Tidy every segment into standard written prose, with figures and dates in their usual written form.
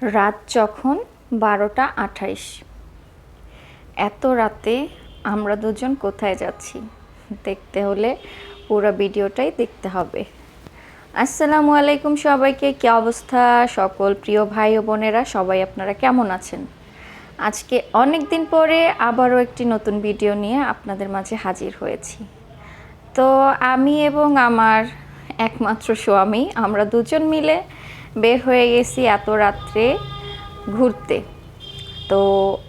রাত যখন 12টা 28, এত রাতে আমরা দুজন কোথায় যাচ্ছি দেখতে হলে পুরো ভিডিওটাই দেখতে হবে। আসসালামু আলাইকুম সবাইকে, কী অবস্থা সকল প্রিয় ভাই ও বোনেরা, সবাই আপনারা কেমন আছেন? আজকে অনেক দিন পরে আবারও একটি নতুন ভিডিও নিয়ে আপনাদের মাঝে হাজির হয়েছি। তো আমি এবং আমার একমাত্র স্বামী আমরা দুজন মিলে বের হয়ে গেছি এত রাত্রে ঘুরতে। তো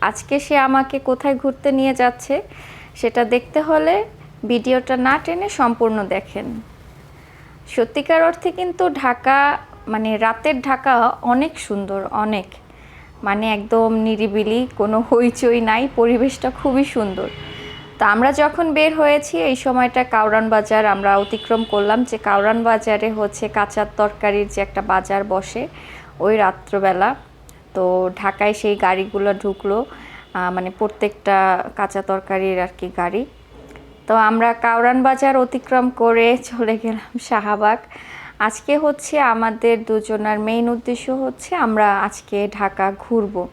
আজকে সে আমাকে কোথায় ঘুরতে নিয়ে যাচ্ছে সেটা দেখতে হলে ভিডিওটা না টেনে সম্পূর্ণ দেখেন। সত্যিকার অর্থে কিন্তু ঢাকা মানে রাতের ঢাকা অনেক সুন্দর, অনেক মানে একদম নিরিবিলি, কোনো হইচই নাই, পরিবেশটা খুবই সুন্দর। তো আমরা যখন বের হয়েছি এই সময়টা কাউরান বাজার আমরা অতিক্রম করলাম, যে কাউরান বাজারে হচ্ছে কাঁচার তরকারির যে একটা বাজার বসে ওই রাত্রবেলা। তো ঢাকায় সেই গাড়িগুলো ঢুকলো, মানে প্রত্যেকটা কাঁচা তরকারির আর কি গাড়ি। তো আমরা কাউরান বাজার অতিক্রম করে চলে গেলাম শাহবাগ। আজকে হচ্ছে আমাদের দুজনের মেইন উদ্দেশ্য হচ্ছে আমরা আজকে ঢাকা ঘুরবো।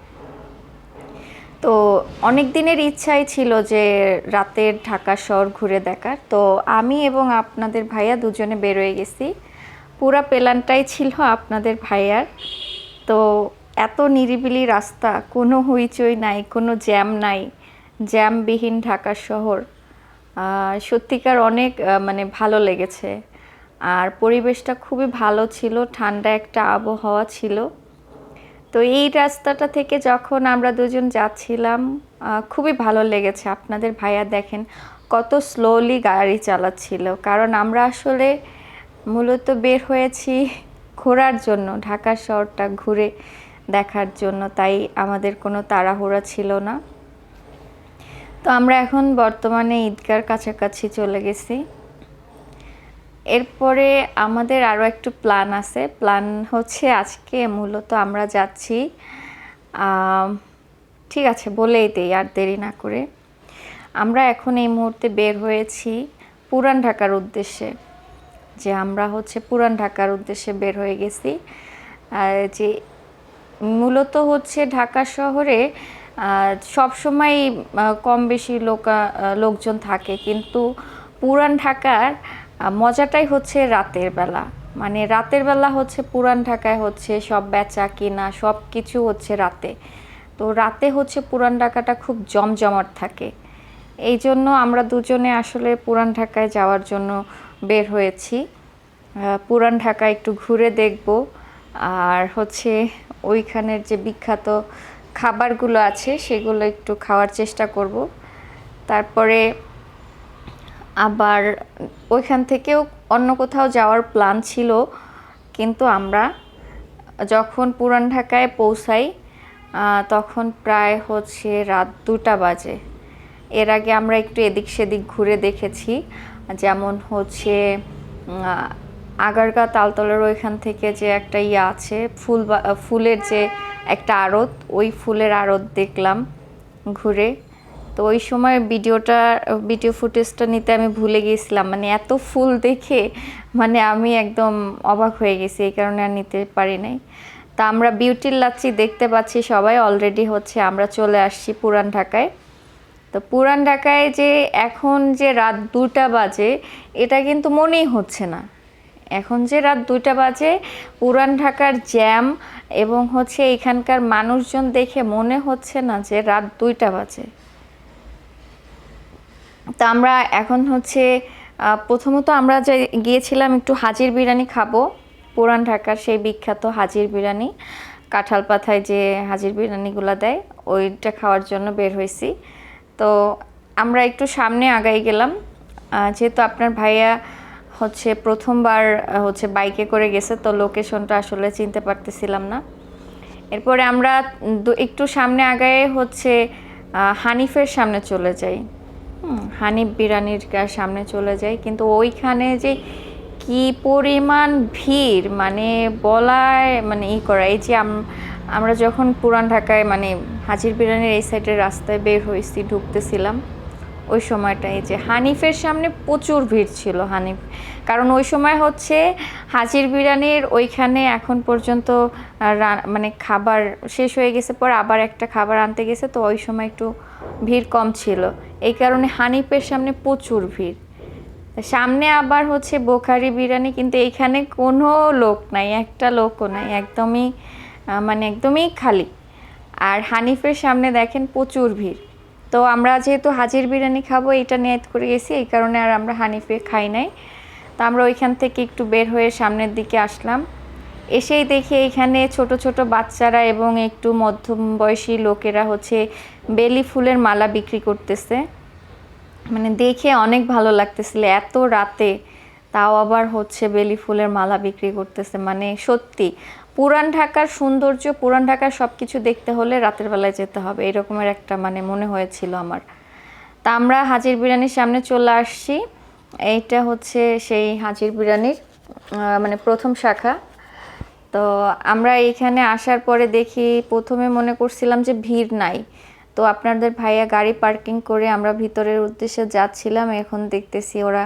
তো অনেক দিনের ইচ্ছাই ছিল যে রাতের ঢাকা শহর ঘুরে দেখার। তো আমি এবং আপনাদের ভাইয়া দুজনে বেরোয় গেছি, পুরা প্ল্যানটাই ছিল আপনাদের ভাইয়ার। তো এত নিরিবিলি রাস্তা, কোনো হইচই নাই, কোনো জ্যাম নাই, জ্যামবিহীন ঢাকা শহর সত্যিকার অনেক মানে ভালো লেগেছে। আর পরিবেশটা খুবই ভালো ছিল, ঠান্ডা একটা আবহাওয়া ছিল। তো এই রাস্তাটা থেকে যখন আমরা দুজন যাচ্ছিলাম খুবই ভালো লেগেছে। আপনাদের ভাইয়া দেখেন কত স্লোলি গাড়ি চালাচ্ছিল, কারণ আমরা আসলে মূলত বের হয়েছি ঘোরার জন্য, ঢাকা শহরটা ঘুরে দেখার জন্য, তাই আমাদের কোনো তাড়াহুড়া ছিল না। তো আমরা এখন বর্তমানে ঈদগার কাছাকাছি চলে গেছি। এরপরে আমাদের আরও একটু প্ল্যান আছে। প্ল্যান হচ্ছে আজকে মূলত আমরা যাচ্ছি, ঠিক আছে বলেই দেই আর দেরি না করে, আমরা এখন এই মুহূর্তে বের হয়েছি পুরান ঢাকার উদ্দেশ্যে। যে আমরা হচ্ছে পুরান ঢাকার উদ্দেশ্যে বের হয়ে গেছি। যে মূলত হচ্ছে ঢাকা শহরে সবসময় কম বেশি লোকজন থাকে, কিন্তু পুরান ঢাকার মজাটাই হচ্ছে রাতের বেলা। মানে রাতের বেলা হচ্ছে পুরান ঢাকায় হচ্ছে সব বেচা কিনা সব কিছু হচ্ছে রাতে। তো রাতে হচ্ছে পুরান ঢাকাটা খুব জমজমাট থাকে। এই জন্য আমরা দুজনে আসলে পুরান ঢাকায় যাওয়ার জন্য বের হয়েছি। পুরান ঢাকা একটু ঘুরে দেখব, আর হচ্ছে ওইখানের যে বিখ্যাত খাবারগুলো আছে সেগুলো একটু খাওয়ার চেষ্টা করব। তারপরে আবার ওইখান থেকেও অন্য কোথাও যাওয়ার প্ল্যান ছিল, কিন্তু আমরা যখন পুরান ঢাকায় পৌঁছাই তখন প্রায় হচ্ছে রাত 2টা বাজে। এর আগে আমরা একটু এদিক সেদিক ঘুরে দেখেছি, যেমন হচ্ছে আগারগাঁ তালতলার ওইখান থেকে যে একটা ইয়ে আছে ফুলের যে একটা আড়ত, ওই ফুলের আড়ত দেখলাম ঘুরে। তো ওই সময় ভিডিও ফুটেজটা নিতে আমি ভুলে গিয়েছিলাম, মানে এত ফুল দেখে মানে আমি একদম অবাক হয়ে গেছি, এই কারণে আর নিতে পারি নাই। তা আমরা বিউটির লাচ্ছি দেখতে পাচ্ছি সবাই অলরেডি, হচ্ছে আমরা চলে আসছি পুরান ঢাকায়। তো পুরান ঢাকায় যে এখন যে রাত 2টা বাজে এটা কিন্তু মনেই হচ্ছে না। এখন যে রাত 2টা বাজে, পুরান ঢাকার জ্যাম এবং হচ্ছে এখানকার মানুষজন দেখে মনে হচ্ছে না যে রাত 2টা বাজে। তা আমরা এখন হচ্ছে প্রথমত আমরা যে গিয়েছিলাম একটু হাজির বিরিয়ানি খাবো, পুরান ঢাকার সেই বিখ্যাত হাজির বিরিয়ানি, কাঁঠাল পাতায় যে হাজির বিরিয়ানিগুলো দেয় ওইটা খাওয়ার জন্য বের হয়েছি। তো আমরা একটু সামনে আগাই গেলাম, যেহেতু আপনার ভাইয়া হচ্ছে প্রথমবার হচ্ছে বাইকে করে গেছে, তো লোকেশনটা আসলে চিনতে পারতেছিলাম না। এরপরে আমরা একটু সামনে আগায়ে হচ্ছে হানিফের সামনে চলে যাই, হানিফ বিরিয়ানির সামনে চলে যাই। কিন্তু ওইখানে যে কি পরিমাণ ভিড় মানে বলায় মানে করা, এই যে আমরা যখন পুরান ঢাকায় মানে হাজির বিরিয়ানির এই সাইডের রাস্তায় বের হয়েছি ঢুকতেছিলাম, ওই সময়টাই যে হানিফের সামনে প্রচুর ভিড় ছিল। হানিফ কারণ ওই সময় হচ্ছে হাজির বিরিয়ানির ওইখানে এখন পর্যন্ত মানে খাবার শেষ হয়ে গেছে পরে আবার একটা খাবার আনতে গেছে, তো ওই সময় একটু ভিড় কম ছিল, এই কারণে হানিফের সামনে প্রচুর ভিড়। সামনে আবার হচ্ছে বোখারি বিরিয়ানি, কিন্তু এইখানে কোনো লোক নাই, একটা লোকও নাই, একদমই মানে একদমই খালি। আর হানিফের সামনে দেখেন প্রচুর ভিড়। তো আমরা যেহেতু হাজির বিরিয়ানি খাবো এটা নিয়ত করে গেছি, এই কারণে আর আমরা হানিফে খাই নাই। তো আমরা ওইখান থেকে একটু বের হয়ে সামনের দিকে আসলাম, এসেই দেখি এখানে ছোট ছোট বাচ্চারা এবং একটু মধ্যম বয়সী লোকেরা হচ্ছে বেলি ফুলের মালা বিক্রি করতেছে। মানে দেখে অনেক ভালো লাগতেছিল, এত রাতে তাও আবার হচ্ছে বেলি ফুলের মালা বিক্রি করতেছে। মানে সত্যি পুরান ঢাকার সৌন্দর্য, পুরান ঢাকার সব কিছু দেখতে হলে রাতের বেলায় যেতে হবে, এরকমের একটা মানে মনে হয়েছিল আমার। তা আমরা হাজির বিরিয়ানির সামনে চলে আসছি। এইটা হচ্ছে সেই হাজির বিরিয়ানির মানে প্রথম শাখা। তো আমরা এইখানে আসার পরে দেখি, প্রথমে মনে করছিলাম যে ভিড় নাই, তো আপনাদের ভাইয়া গাড়ি পার্কিং করে আমরা ভিতরের উদ্দেশ্যে যাচ্ছিলাম, এখন দেখতেছি ওরা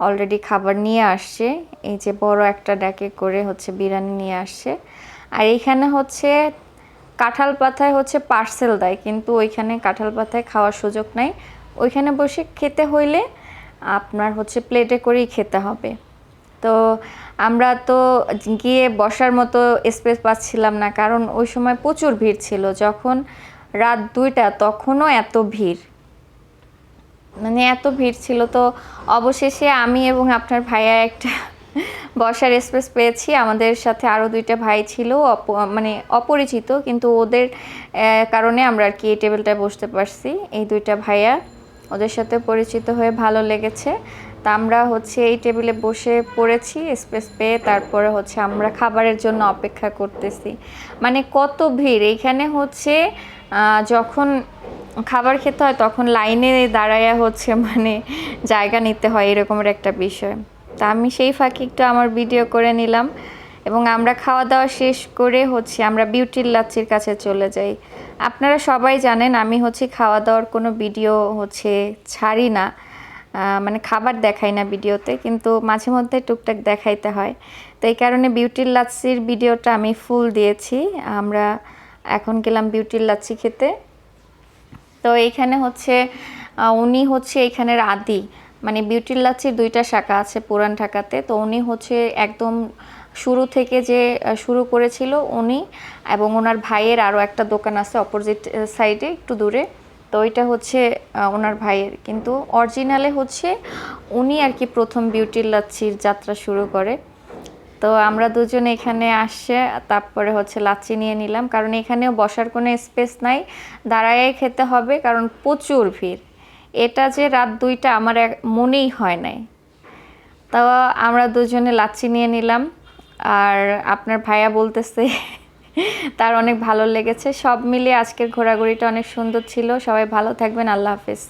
অলরেডি খাবার নিয়ে আসছে। এই যে বড় একটা ড্যাকে করে হচ্ছে বিরিয়ানি নিয়ে আসছে। আর এইখানে হচ্ছে কাঁঠাল পাতায় হচ্ছে পার্সেল দেয়, কিন্তু ওইখানে কাঁঠাল পাতায় খাওয়ার সুযোগ নাই, ওইখানে বসে খেতে হইলে আপনার হচ্ছে প্লেটে করেই খেতে হবে। তো আমরা তো গিয়ে বসার মতো স্পেস পাচ্ছিলাম না, কারণ ওই সময় প্রচুর ভিড় ছিল। যখন রাত 2টা তখনও এত ভিড়, মানে এত ভিড় ছিল। তো অবশেষে আমি এবং আপনার ভাইয়া একটা বসার স্পেস পেয়েছি। আমাদের সাথে আরও 2টা ভাই ছিল, মানে অপরিচিত, কিন্তু ওদের কারণে আমরা আর কি এই টেবিলটায় বসতে পারছি। এই 2টা ভাইয়া, ওদের সাথে পরিচিত হয়ে ভালো লেগেছে। তা আমরা হচ্ছে এই টেবিলে বসে পড়েছি স্পেস পেয়ে, তারপরে হচ্ছে আমরা খাবারের জন্য অপেক্ষা করতেছি। মানে কত ভিড় এইখানে হচ্ছে, যখন খাবার খেতে হয় তখন লাইনে দাঁড়ায়া হচ্ছে মানে জায়গা নিতে হয়, এরকমের একটা বিষয়। তা আমি সেই ফাঁকে একটু আমার ভিডিও করে নিলাম, এবং আমরা খাওয়া দাওয়া শেষ করে হচ্ছে আমরা বিউটির লাচ্ছির কাছে চলে যাই। আপনারা সবাই জানেন আমি হচ্ছে খাওয়া দাওয়ার কোনো ভিডিও হচ্ছে ছাড়ি না, মানে খাবার দেখাই না ভিডিওতে, কিন্তু মাঝে মধ্যে টুকটাক দেখাইতে হয়। তো এই কারণে বিউটির লাচ্ছির ভিডিওটা আমি ফুল দিয়েছি। আমরা এখন গেলাম বিউটির লাচ্ছি খেতে। তো এইখানে হচ্ছে উনি হচ্ছে এখানের আদি, মানে বিউটির লাচ্ছির 2টা শাখা আছে পুরান ঢাকাতে। তো উনি হচ্ছে একদম শুরু থেকে যে শুরু করেছিল উনি, এবং ওনার ভাইয়ের আরও একটা দোকান আছে অপোজিট সাইডে একটু দূরে, তো ওইটা হচ্ছে ওনার ভাইয়ের, কিন্তু অরিজিনালে হচ্ছে উনি আর কি প্রথম বিউটির লাচ্ছির যাত্রা শুরু করে। তো আমরা দুজন এখানে আসছে, তারপরে হচ্ছে লাচ্ছি নিয়ে নিলাম, কারণ এখানেও বসার কোনো স্পেস নাই, দাঁড়ায় খেতে হবে, কারণ প্রচুর ভিড়। এটা যে রাত 2টা আমার মনেই হয় নাই। তো আমরা দুজনে লাচ্ছি নিয়ে নিলাম, আর আপনার ভাইয়া বলতেছে তার অনেক ভালো লেগেছে। সব মিলিয়ে আজকের ঘোরাঘুরিটা অনেক সুন্দর ছিল। সবাই ভালো থাকবেন, আল্লাহ হাফেজ।